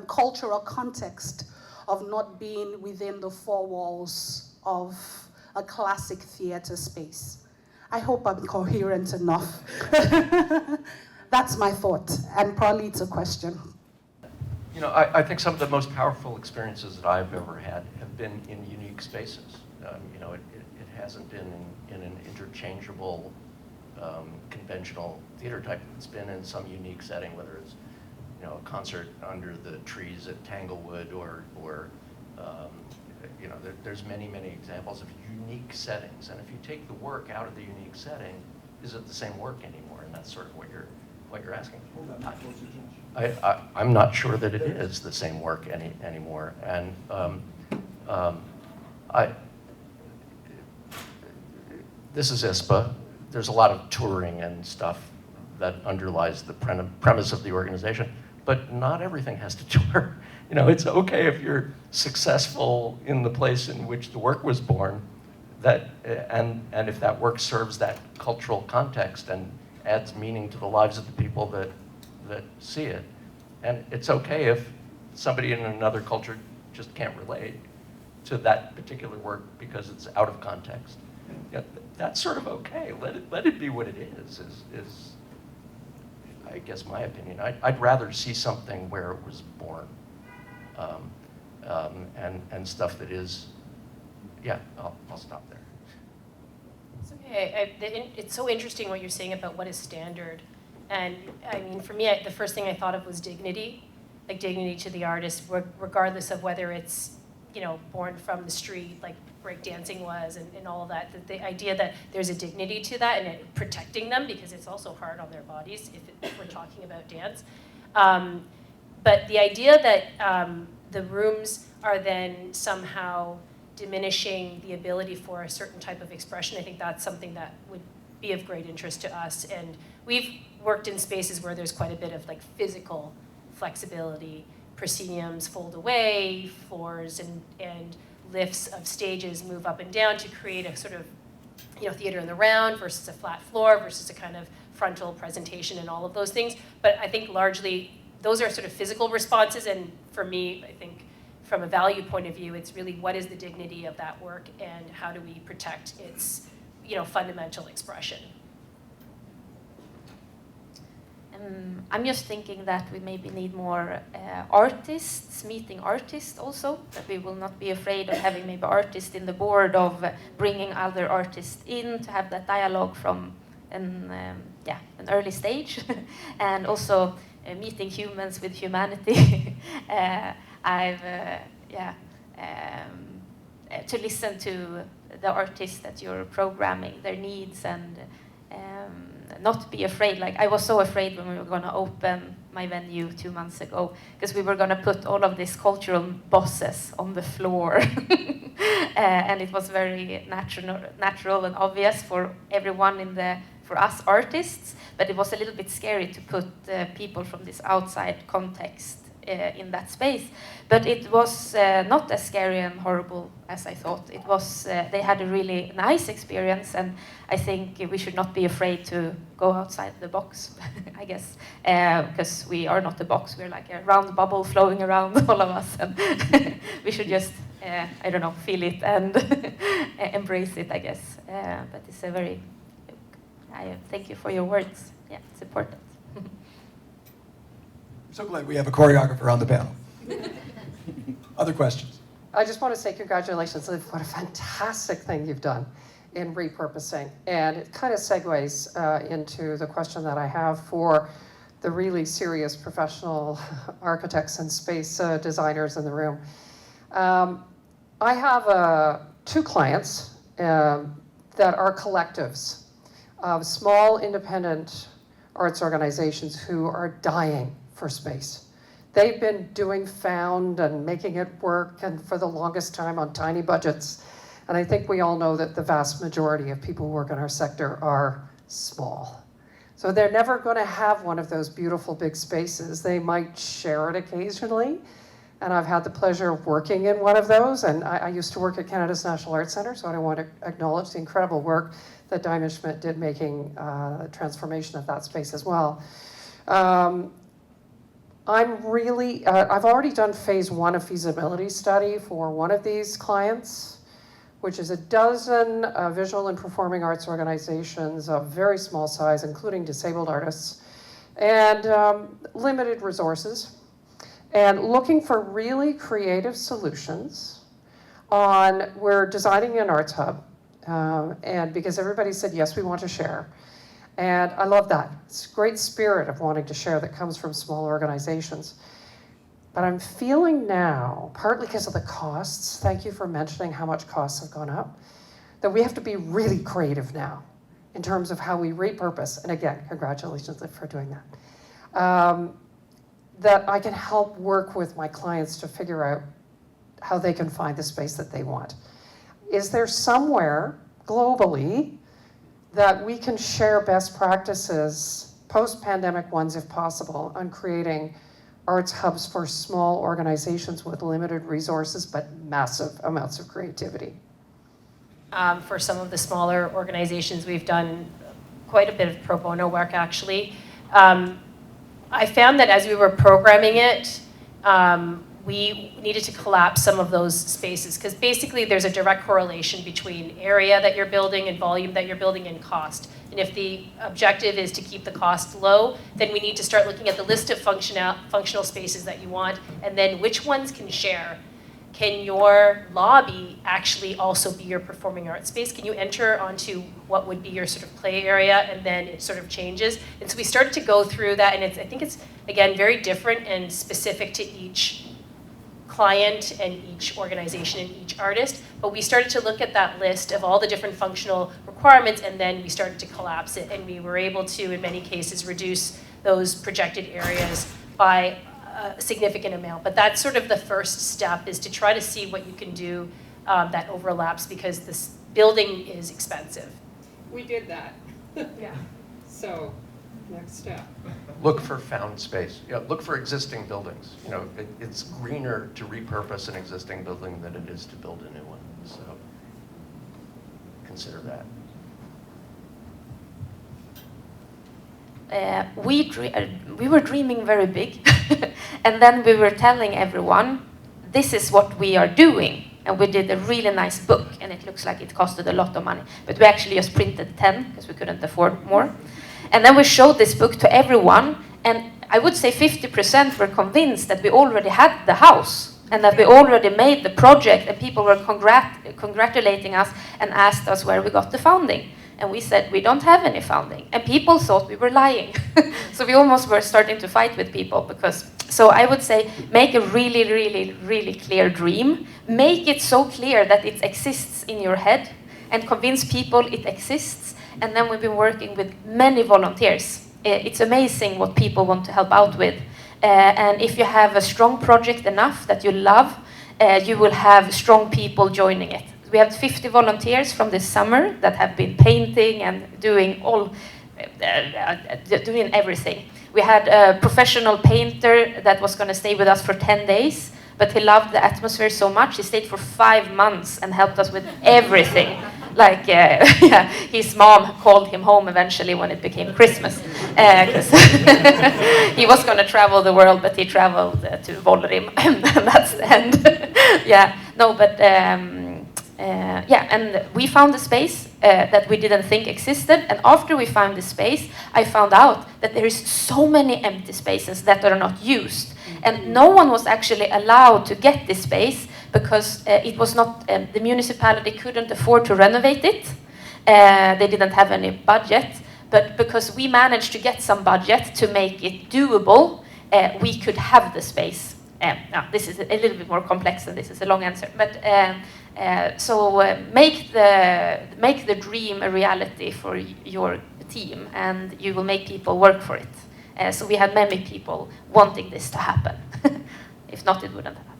cultural context of not being within the 4 walls of a classic theater space. I hope I'm coherent enough. That's my thought, and probably it's a question. You know, I think some of the most powerful experiences that I've ever had have been in unique spaces. You know, it hasn't been in an interchangeable, conventional theater type. It's been in some unique setting, whether it's, you know, a concert under the trees at Tanglewood or you know, there's many, many examples of unique settings. And if you take the work out of the unique setting, is it the same work anymore? And that's sort of what you're asking. I'm not sure that it is the same work anymore. And this is ISPA. There's a lot of touring and stuff that underlies the premise of the organization, but not everything has to tour. You know, it's okay if you're successful in the place in which the work was born, and if that work serves that cultural context and adds meaning to the lives of the people that see it. And it's okay if somebody in another culture just can't relate to that particular work because it's out of context. Yeah, that's sort of okay. Let it be what it is I guess my opinion. I'd rather see something where it was born, and stuff that is, yeah, I'll stop there. It's okay. It's so interesting what you're saying about what is standard. And I mean, for me, the first thing I thought of was dignity, like dignity to the artist, regardless of whether it's, you know, born from the street, like breakdancing was, and all of that. The idea that there's a dignity to that and protecting them, because it's also hard on their bodies if we're talking about dance. But the idea that the rooms are then somehow diminishing the ability for a certain type of expression, I think that's something that would be of great interest to us. And we've worked in spaces where there's quite a bit of like physical flexibility. Prosceniums fold away, floors and lifts of stages move up and down to create a sort of, you know, theater in the round versus a flat floor versus a kind of frontal presentation and all of those things. But I think largely those are sort of physical responses, and for me, I think from a value point of view, it's really what is the dignity of that work and how do we protect its, you know, fundamental expression. I'm just thinking that we maybe need more artists, meeting artists also, that we will not be afraid of having maybe artists in the board, of bringing other artists in to have that dialogue from an early stage, and also meeting humans with humanity. To listen to the artists that you're programming, their needs, and not be afraid. Like, I was so afraid when we were going to open my venue 2 months ago, because we were going to put all of these cultural bosses on the floor. And it was very natural and obvious for everyone for us artists, but it was a little bit scary to put people from this outside context in that space. But it was not as scary and horrible as I thought. It was, they had a really nice experience, and I think we should not be afraid to go outside the box, I guess, because we are not a box, we're like a round bubble flowing around all of us, and we should just, I don't know, feel it and embrace it, I guess. But it's a very, I thank you for your words. Yeah, it's important. So glad we have a choreographer on the panel. Other questions? I just want to say congratulations. What a fantastic thing you've done in repurposing. And it kind of segues into the question that I have for the really serious professional architects and space designers in the room. I have 2 clients that are collectives of small independent arts organizations who are dying for space. They've been doing found and making it work, and for the longest time on tiny budgets. And I think we all know that the vast majority of people who work in our sector are small. So they're never going to have one of those beautiful big spaces. They might share it occasionally. And I've had the pleasure of working in one of those. And I used to work at Canada's National Arts Centre, so I want to acknowledge the incredible work that Diamond Schmitt did making transformation of that space as well. I've already done phase 1 of feasibility study for one of these clients, which is a dozen visual and performing arts organizations of very small size, including disabled artists, and limited resources, and looking for really creative solutions on, we're designing an arts hub, and because everybody said, yes, we want to share. And I love that. It's a great spirit of wanting to share that comes from small organizations. But I'm feeling now, partly because of the costs, thank you for mentioning how much costs have gone up, that we have to be really creative now in terms of how we repurpose. And again, congratulations for doing that. That I can help work with my clients to figure out how they can find the space that they want. Is there somewhere globally that we can share best practices, post-pandemic ones if possible, on creating arts hubs for small organizations with limited resources but massive amounts of creativity? For some of the smaller organizations, we've done quite a bit of pro bono work, actually. I found that as we were programming it, we needed to collapse some of those spaces, because basically there's a direct correlation between area that you're building and volume that you're building and cost. And if the objective is to keep the cost low, then we need to start looking at the list of functional spaces that you want, and then which ones can share. Can your lobby actually also be your performing arts space? Can you enter onto what would be your sort of play area, and then it sort of changes? And so we started to go through that, and I think it's, again, very different and specific to each client and each organization and each artist. But we started to look at that list of all the different functional requirements, and then we started to collapse it, and we were able to, in many cases, reduce those projected areas by a significant amount. But that's sort of the first step, is to try to see what you can do that overlaps, because this building is expensive. We did that. Yeah. So, next step. Look for found space. Look for existing buildings. It's greener to repurpose an existing building than it is to build a new one. So consider that. We were dreaming very big, and then we were telling everyone, this is what we are doing. And we did a really nice book, and it looks like it costed a lot of money. But we actually just printed 10, because we couldn't afford more. And then we showed this book to everyone, and I would say 50% were convinced that we already had the house, and that we already made the project, and people were congratulating us and asked us where we got the funding. And we said, we don't have any funding. And people thought we were lying. So we almost were starting to fight with people because, so I would say, make a really, really, really clear dream. Make it so clear that it exists in your head, and convince people it exists. And then we've been working with many volunteers. It's amazing what people want to help out with. And if you have a strong project enough that you love, you will have strong people joining it. We have 50 volunteers from this summer that have been painting and doing doing everything. We had a professional painter that was going to stay with us for 10 days, but he loved the atmosphere so much, he stayed for 5 months and helped us with everything. Like, his mom called him home eventually when it became Christmas. He was going to travel the world, but he traveled to Vollerim, and that's the end. Yeah, no, but and we found a space that we didn't think existed, and after we found the space, I found out that there is so many empty spaces that are not used, and no one was actually allowed to get this space because it was not, the municipality couldn't afford to renovate it. They didn't have any budget, but because we managed to get some budget to make it doable, we could have the space. Now, this is a little bit more complex, and this is a long answer, but make the dream a reality for your team, and you will make people work for it. So we had many people wanting this to happen. If not, it wouldn't have happened.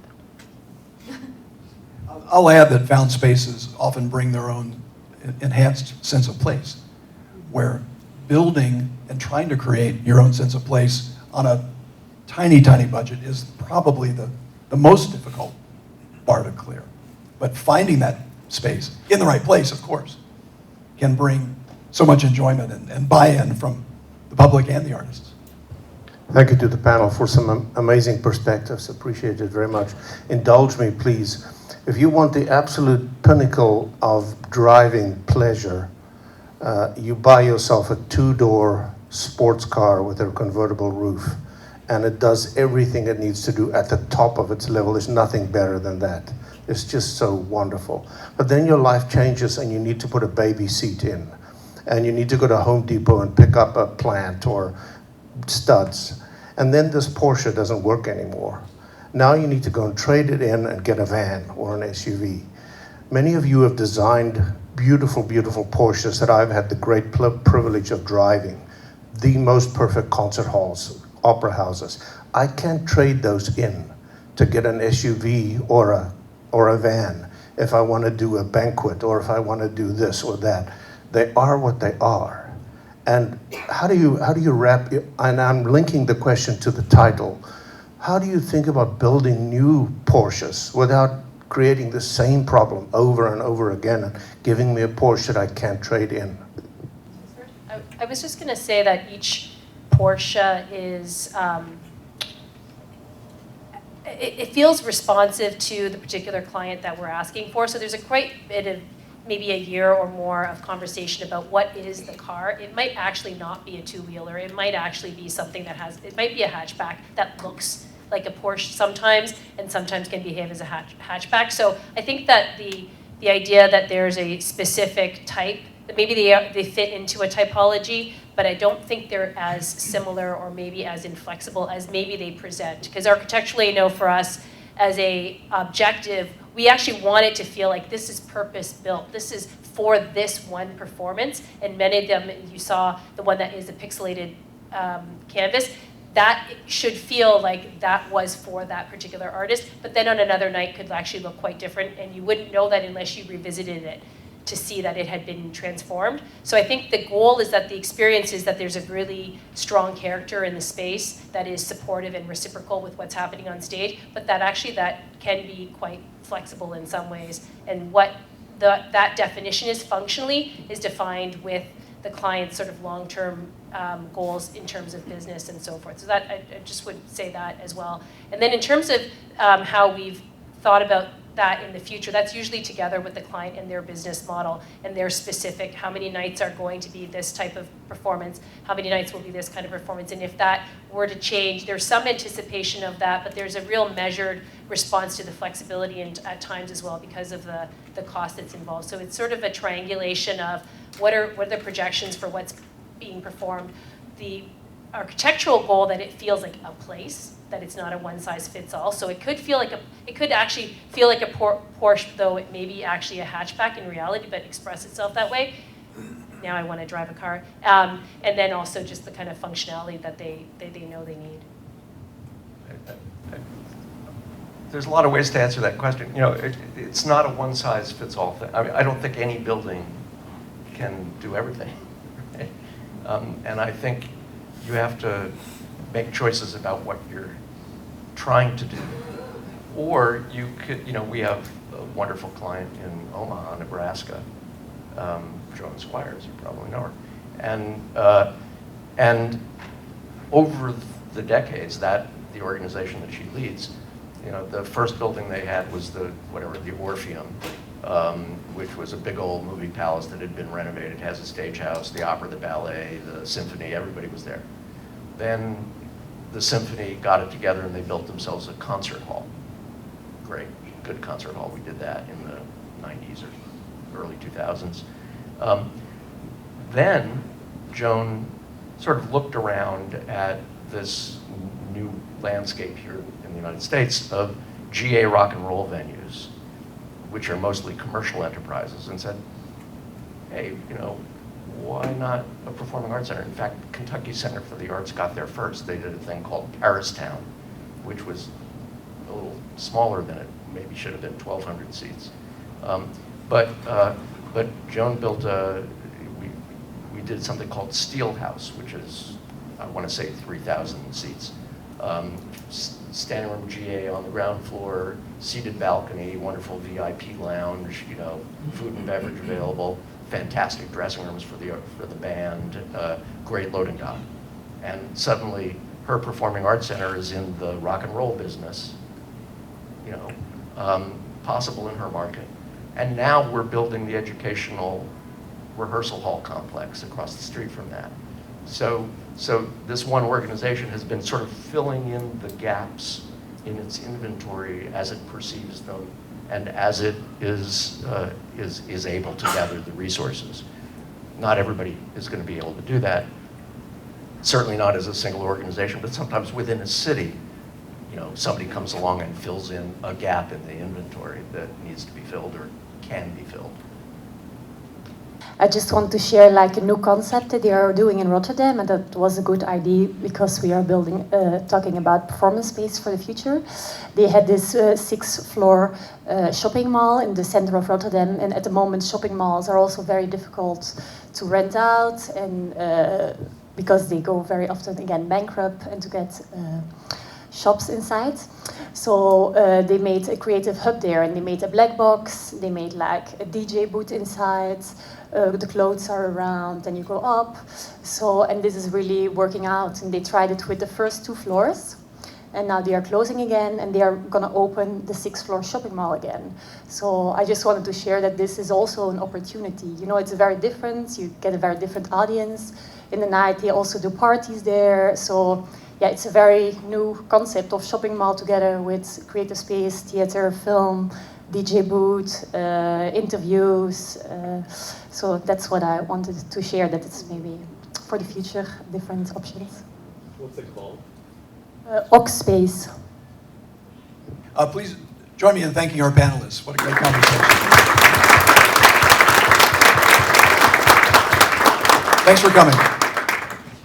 I'll add that found spaces often bring their own enhanced sense of place, where building and trying to create your own sense of place on a tiny, tiny budget is probably the most difficult bar to clear. But finding that space, in the right place, of course, can bring so much enjoyment and buy-in from the public and the artists. Thank you to the panel for some amazing perspectives. Appreciate it very much. Indulge me, please. If you want the absolute pinnacle of driving pleasure, you buy yourself a 2-door sports car with a convertible roof, and it does everything it needs to do at the top of its level. There's nothing better than that. It's just so wonderful. But then your life changes and you need to put a baby seat in, and you need to go to Home Depot and pick up a plant or studs. And then this Porsche doesn't work anymore. Now you need to go and trade it in and get a van or an SUV. Many of you have designed beautiful, beautiful Porsches that I've had the great privilege of driving. The most perfect concert halls, opera houses. I can't trade those in to get an SUV or a van if I want to do a banquet or if I want to do this or that. They are what they are. And how do you wrap, and I'm linking the question to the title, how do you think about building new Porsches without creating the same problem over and over again and giving me a Porsche that I can't trade in? I was just going to say that each Porsche is, it feels responsive to the particular client that we're asking for. So there's a quite bit of maybe a year or more of conversation about what is the car. It might actually not be a 2-wheeler. It might actually be something that it might be a hatchback that looks like a Porsche sometimes and sometimes can behave as a hatchback. So I think that the idea that there's a specific type, that maybe they fit into a typology, but I don't think they're as similar or maybe as inflexible as maybe they present. Because architecturally, I know for us as a objective, we actually want it to feel like this is purpose-built. This is for this one performance. And many of them, you saw the one that is a pixelated canvas, that should feel like that was for that particular artist, but then on another night could actually look quite different, and you wouldn't know that unless you revisited it to see that it had been transformed. So I think the goal is that the experience is that there's a really strong character in the space that is supportive and reciprocal with what's happening on stage, but that actually that can be quite flexible in some ways. And what that definition is functionally is defined with the client's sort of long-term goals in terms of business and so forth. So that I just would say that as well. And then in terms of how we've thought about that in the future, that's usually together with the client and their business model and their specific, how many nights are going to be this type of performance, how many nights will be this kind of performance, and if that were to change, there's some anticipation of that, but there's a real measured response to the flexibility and at times as well because of the cost that's involved. So it's sort of a triangulation of what are the projections for what's being performed, the architectural goal that it feels like a place, that it's not a one-size-fits-all. So it could feel like it could actually feel like a Porsche, though it may be actually a hatchback in reality, but express itself that way. Now I want to drive a car. And then also just the kind of functionality that they know they need. There's a lot of ways to answer that question. You know, it's not a one-size-fits-all thing. I mean, I don't think any building can do everything. Right? And I think you have to make choices about what you're trying to do. Or you could, you know, we have a wonderful client in Omaha, Nebraska, Joan Squires, you probably know her. And over the decades, the organization that she leads, you know, the first building they had was the Orpheum, which was a big old movie palace that had been renovated. It has a stage house, the opera, the ballet, the symphony, everybody was there. Then the symphony got it together and they built themselves a concert hall. Great, good concert hall. We did that in the 90s or early 2000s. Then Joan sort of looked around at this new landscape here in the United States of GA rock and roll venues, which are mostly commercial enterprises, and said, hey, you know, why not a performing arts center? In fact, Kentucky Center for the Arts got there first. They did a thing called Paris Town, which was a little smaller than it maybe should have been, 1,200 seats. But Joan built we did something called Steel House, which is, I want to say 3,000 seats. Standing room GA on the ground floor, seated balcony, wonderful VIP lounge, you know, food and beverage available, fantastic dressing rooms for the band, great loading dock. And suddenly her performing arts center is in the rock and roll business, you know, possible in her market. And now we're building the educational rehearsal hall complex across the street from that. So this one organization has been sort of filling in the gaps in its inventory as it perceives them and as it is able to gather the resources. Not everybody is going to be able to do that. Certainly not as a single organization, but sometimes within a city, you know, somebody comes along and fills in a gap in the inventory that needs to be filled or can be filled. I just want to share like a new concept that they are doing in Rotterdam, and that was a good idea because we are building, talking about performance space for the future. They had this 6th-floor shopping mall in the center of Rotterdam, and at the moment shopping malls are also very difficult to rent out, and because they go very often again bankrupt and to get shops inside. So they made a creative hub there, and they made a black box, they made like a DJ booth inside, the clothes are around, and you go up. So, and this is really working out, and they tried it with the first 2 floors, and now they are closing again, and they are gonna open the 6th-floor shopping mall again. So I just wanted to share that this is also an opportunity. You know, it's very different, you get a very different audience. In the night, they also do parties there, so yeah, it's a very new concept of shopping mall together with creative space, theater, film, DJ booth, interviews. So that's what I wanted to share, that it's maybe for the future, different options. What's it called? Ox Space. Please join me in thanking our panelists. What a great conversation. Thanks for coming.